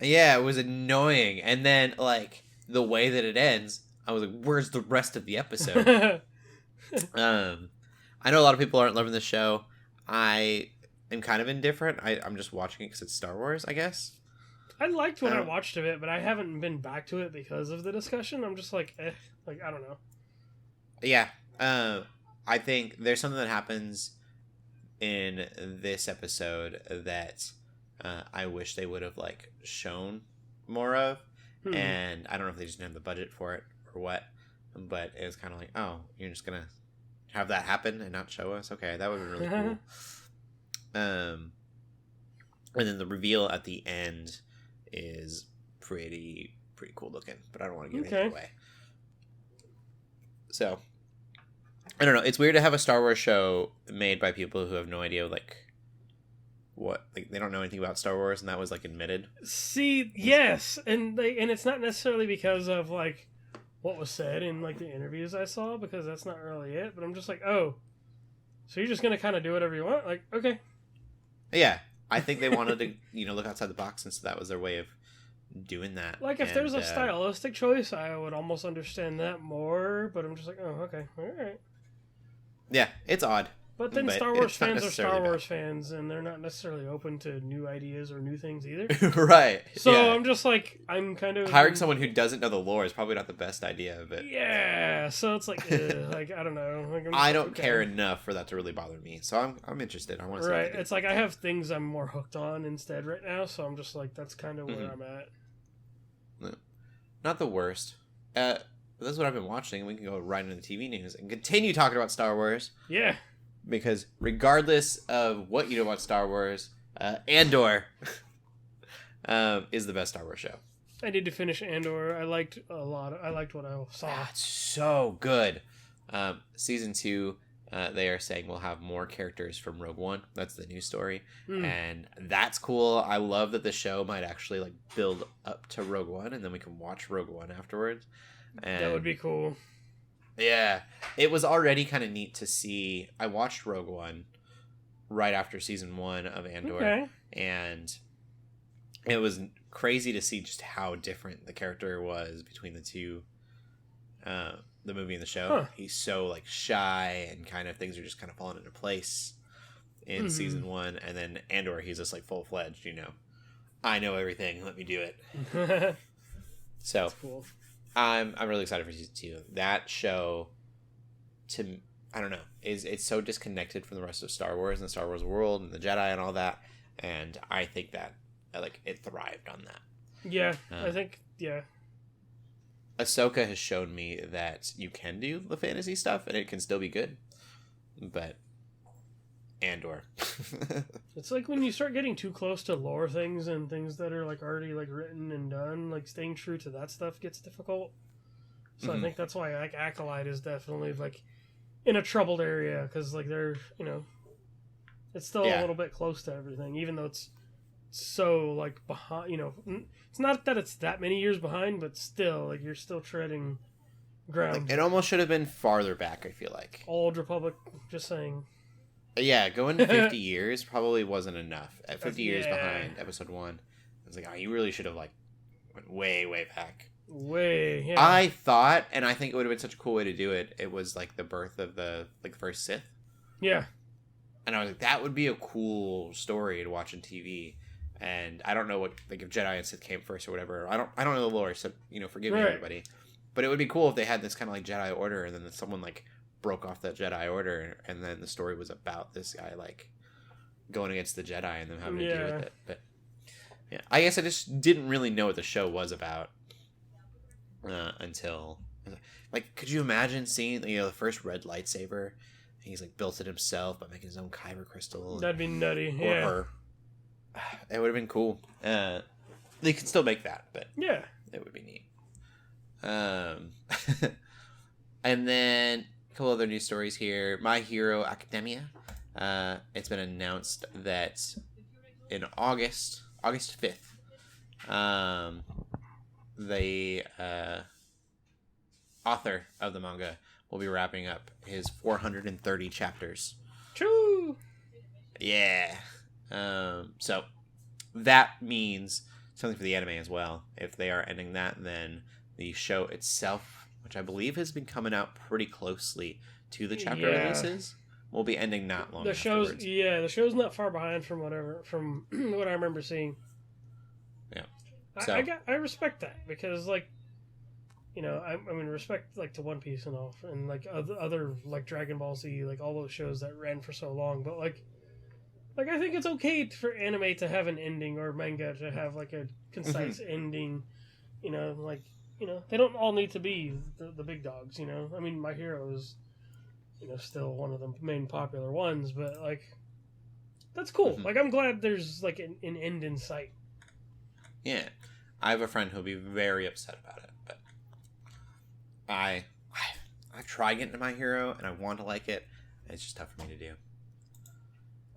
Yeah, it was annoying. And then, like, the way that it ends, I was like, where's the rest of the episode? I know a lot of people aren't loving the show. I am kind of indifferent. I'm just watching it because it's Star Wars, I guess. I liked when I watched of it, but I haven't been back to it because of the discussion. I'm just like, like, I don't know. Yeah. I think there's something that happens in this episode that I wish they would have, like, shown more of. And I don't know if they just didn't have the budget for it or what, but it was kind of like, oh, you're just going to have that happen and not show us? Okay, that would have been really cool. And then the reveal at the end is pretty cool looking, but I don't want to give anything away. So, I don't know. It's weird to have a Star Wars show made by people who have no idea, like, what, like, they don't know anything about Star Wars, and that was, like, admitted. See, yes, and it's not necessarily because of, like, what was said in, like, the interviews I saw, because that's not really it, but I'm just like, oh, so you're just gonna kind of do whatever you want? Like, okay. Yeah, I think they wanted to, look outside the box, and so that was their way of doing that. Like, if there's a stylistic choice, I would almost understand that more, but I'm just like, oh, okay, alright. Yeah, it's odd. But then Star Wars fans are Star Wars fans, and they're not necessarily open to new ideas or new things either. Right. So yeah. I'm just like, I'm kind of... Hiring someone who doesn't know the lore is probably not the best idea of it. Yeah, so it's like, like, I don't know. Like, I don't care enough for that to really bother me, so I'm interested. I want to see. Right, it's like I have things I'm more hooked on instead right now, so I'm just like, that's kind of where I'm at. No. Not the worst. That's what I've been watching. We can go right into the TV news and continue talking about Star Wars. Yeah. Because regardless of what you know about Star Wars, Andor is the best Star Wars show. I need to finish Andor. I liked what I saw. It's so good. Season 2, they are saying we'll have more characters from Rogue One. That's the news story. And that's cool. I love that the show might actually, like, build up to Rogue One, and then we can watch Rogue One afterwards. And that would be cool. Yeah, it was already kind of neat to see. I watched Rogue One right after season 1 of Andor, and it was crazy to see just how different the character was between the two, the movie and the show. He's so, like, shy, and kind of things are just kind of falling into place in season 1, and then Andor, he's just like full-fledged, I know everything, let me do it. So that's cool. I'm really excited for season 2. That show, I don't know, it's so disconnected from the rest of Star Wars and the Star Wars world and the Jedi and all that, and I think that, like, it thrived on that. Yeah, I think, yeah. Ahsoka has shown me that you can do the fantasy stuff and it can still be good, but Andor. It's like when you start getting too close to lore things and things that are, like, already, like, written and done, like, staying true to that stuff gets difficult. So I think that's why, like, Acolyte is definitely, like, in a troubled area, because, like, they're, it's still a little bit close to everything, even though it's so, like, behind, it's not that it's that many years behind, but still, like, you're still treading ground. Like, it almost should have been farther back, I feel like. Old Republic, just saying. Yeah, going 50 years probably wasn't enough. At 50 years behind episode 1, I was like, oh, you really should have, like, went way, way back. Yeah. I thought, and I think it would have been such a cool way to do it, it was, like, the birth of the first Sith. Yeah. And I was like, that would be a cool story to watch on TV. And I don't know what, like, if Jedi and Sith came first or whatever. I don't know the lore, so, forgive me, everybody. But it would be cool if they had this kind of, like, Jedi Order, and then someone, like, broke off that Jedi Order, and then the story was about this guy, like, going against the Jedi and them having to deal with it. But yeah, I guess I just didn't really know what the show was about until, like, could you imagine seeing, the first red lightsaber? He's, like, built it himself by making his own kyber crystal. That'd be nutty. Or her. It would have been cool. They could still make that, but it would be neat. And then couple other news stories here. My Hero Academia. It's been announced that in August 5th, the author of the manga will be wrapping up his 430 chapters. True. Yeah. So that means something for the anime as well. If they are ending that, then the show itself, which I believe has been coming out pretty closely to the chapter releases, will be ending not long afterwards. The show's not far behind from what I remember seeing. Yeah. So, I respect that because, like, you know, I mean, respect, like, to One Piece and all, and, like, other like, Dragon Ball Z, like, all those shows that ran for so long, but, like, I think it's okay for anime to have an ending, or manga to have, like, a concise ending, you know, like, you know, they don't all need to be the big dogs, you know? I mean, My Hero is, you know, still one of the main popular ones, but, like, that's cool. Like, I'm glad there's, like, an end in sight. Yeah. I have a friend who'll be very upset about it, but I try getting to My Hero, and I want to like it, and it's just tough for me to do.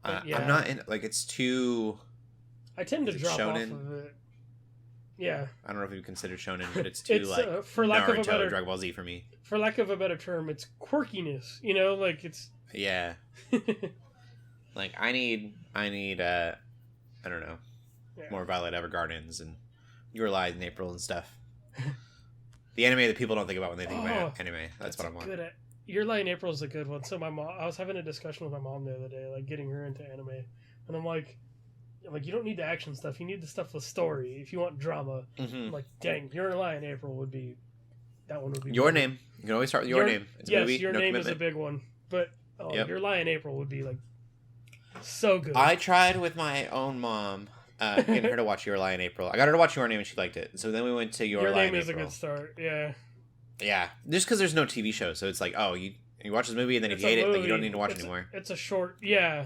I'm not in, like, it's too... I tend to drop shonen? off of it. Yeah. I don't know if you consider shonen, but it's too, for lack Naruto, of a better, Dragon Ball Z for me. For lack of a better term, it's quirkiness, you know? Like, it's... Yeah. Like, I need I don't know, more Violet Evergardens and Your Lie in April and stuff. The anime that people don't think about when they think about anime. That's what I want. Your Lie in April is a good one. So I was having a discussion with my mom the other day, like, getting her into anime. And I'm like, you don't need the action stuff. You need the stuff with story. If you want drama, I'm like, dang, Your Lie in April would be... That one would be... Your Name. You can always start with Your Name. It's a movie, Your Name is a big one. But Your Lie in April would be, like, so good. I tried with my own mom getting her to watch Your Lie in April. I got her to watch Your Name and she liked it. So then we went to Your Lie in April. Your Name is a good start, yeah. Yeah. Just because there's no TV show. So it's like, oh, you watch this movie and then if you hate it, like, you don't need to watch it anymore. It's a short, yeah.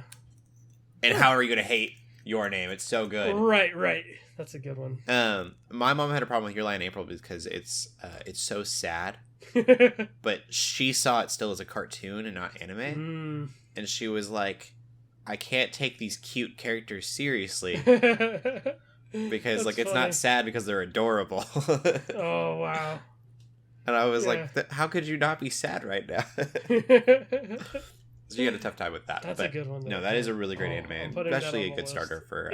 And how are you going to hate Your Name? It's so good. Right. That's a good one. My mom had a problem with Your Lie in April because it's so sad. But she saw it still as a cartoon and not anime. And she was like, I can't take these cute characters seriously. Because, like, it's funny. not sad because they're adorable. Oh, wow. And I was like, how could you not be sad right now? So you had a tough time with that. That's a good one, though. No, that is a really great anime. Especially a good starter for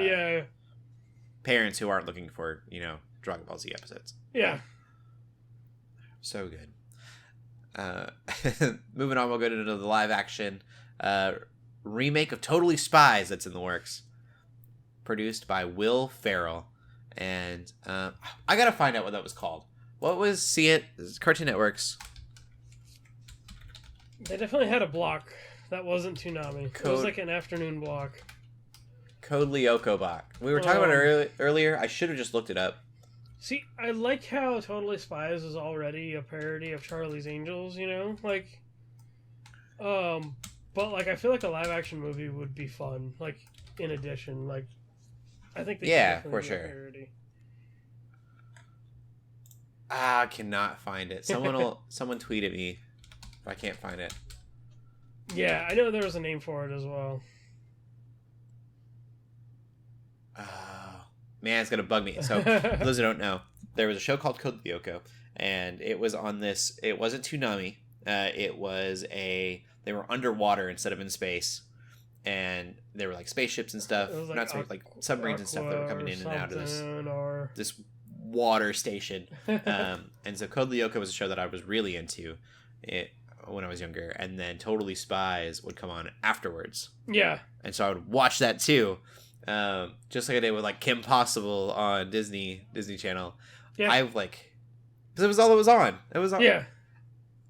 parents who aren't looking for, you know, Dragon Ball Z episodes. Yeah. So good. Moving on, we'll go into the live action remake of Totally Spies that's in the works. Produced by Will Ferrell. And I gotta find out what that was called. What was Cartoon Network's? They definitely had a block that wasn't Toonami. It was like an afternoon block. Code Lyoko block. We were talking about it earlier. I should have just looked it up. See, I like how Totally Spies is already a parody of Charlie's Angels, you know? Like, but, like, I feel like a live-action movie would be fun, like, in addition. Like, I think they should definitely do a parody. I cannot find it. Someone tweet at me if I can't find it. Yeah, I know there was a name for it as well. Man, it's gonna bug me. So, for those who don't know, there was a show called Code Lyoko, and it was on this. It wasn't Toonami. It was they were underwater instead of in space, and there were like spaceships and stuff. Like not space, like submarines and stuff that were coming in and out of this water station. And so Code Lyoko was a show that I was really into when I was younger, and then Totally Spies would come on afterwards. Yeah, and so I would watch that too. Just like I did with like Kim Possible on Disney Channel. Yeah. I like, because it was all that was on. It was on. Yeah.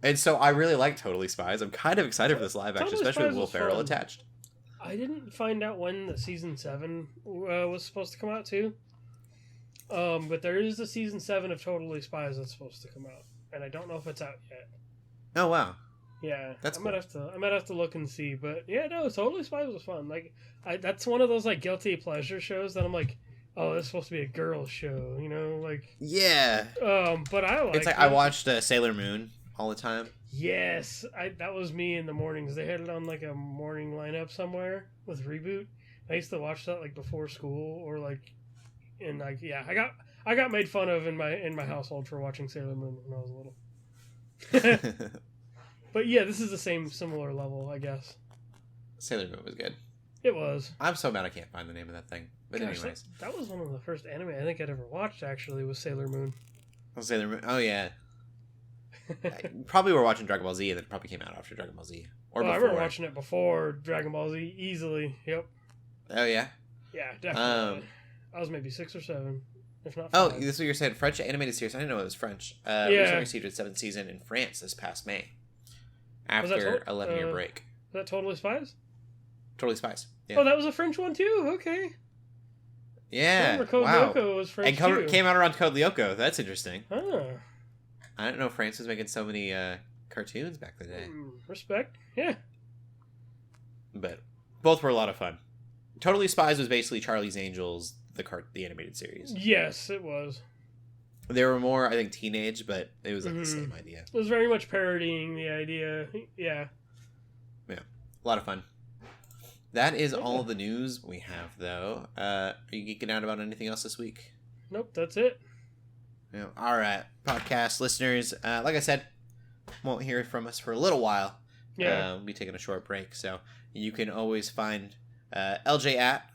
And so I really like Totally Spies. I'm kind of excited for this live action, especially with Will Ferrell attached. I didn't find out when the season 7 was supposed to come out too. But there is a season 7 of Totally Spies that's supposed to come out, and I don't know if it's out yet. Oh wow. Yeah, that's cool. I might have to look and see, but yeah, no, Totally Spies was fun. Like, that's one of those like guilty pleasure shows that I'm like, oh, this is supposed to be a girl show, you know, like. Yeah. But I like. It's like I watched Sailor Moon all the time. Yes, that was me in the mornings. They had it on like a morning lineup somewhere with Reboot. I used to watch that like before school or like, and like yeah, I got made fun of in my household for watching Sailor Moon when I was little. But yeah, this is the similar level, I guess. Sailor Moon was good. It was. I'm so mad I can't find the name of that thing. But Gosh, anyways. that was one of the first anime I think I'd ever watched, actually, was Sailor Moon. Oh, Sailor Moon. Oh, yeah. Probably were watching Dragon Ball Z, and it probably came out after Dragon Ball Z. Or before. I remember watching it before Dragon Ball Z, easily. Yep. Oh, yeah? Yeah, definitely. I was maybe 6 or 7, if not 5. Oh, this is what you're saying. French animated series. I didn't know it was French. Recently received its 7th season in France this past May. After 11-year break. Was that Totally Spies? Totally Spies. Yeah. Oh, that was a French one too. Okay. Yeah. Code Lyoko was French and came out around Code Lyoko. That's interesting. Ah. I didn't know France was making so many cartoons back in the day. Respect. Yeah. But both were a lot of fun. Totally Spies was basically Charlie's Angels, the animated series. Yes, it was. They were more, I think, teenage, but it was like the same idea. It was very much parodying the idea. Yeah. Yeah. A lot of fun. That is all the news we have, though. Are you geeking out about anything else this week? Nope, that's it. Yeah. All right, podcast listeners. Like I said, won't hear from us for a little while. Yeah. We'll be taking a short break, so you can always find LJ at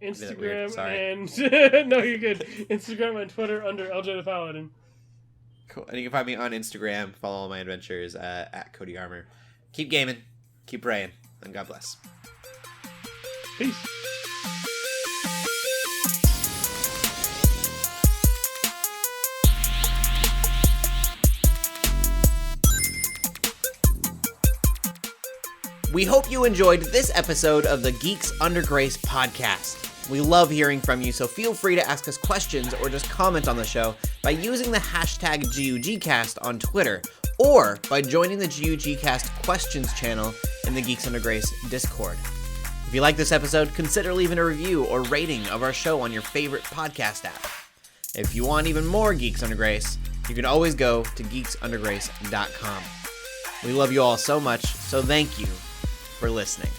Instagram Sorry. and no, you're good. Instagram and Twitter under LJ the Paladin. Cool. And you can find me on Instagram. Follow all my adventures at Cody Armour. Keep gaming, keep praying, and God bless. Peace. We hope you enjoyed this episode of the Geeks Under Grace podcast. We love hearing from you, so feel free to ask us questions or just comment on the show by using the hashtag GUGcast on Twitter or by joining the GUGcast questions channel in the Geeks Under Grace Discord. If you like this episode, consider leaving a review or rating of our show on your favorite podcast app. If you want even more Geeks Under Grace, you can always go to geeksundergrace.com. We love you all so much, so thank you for listening.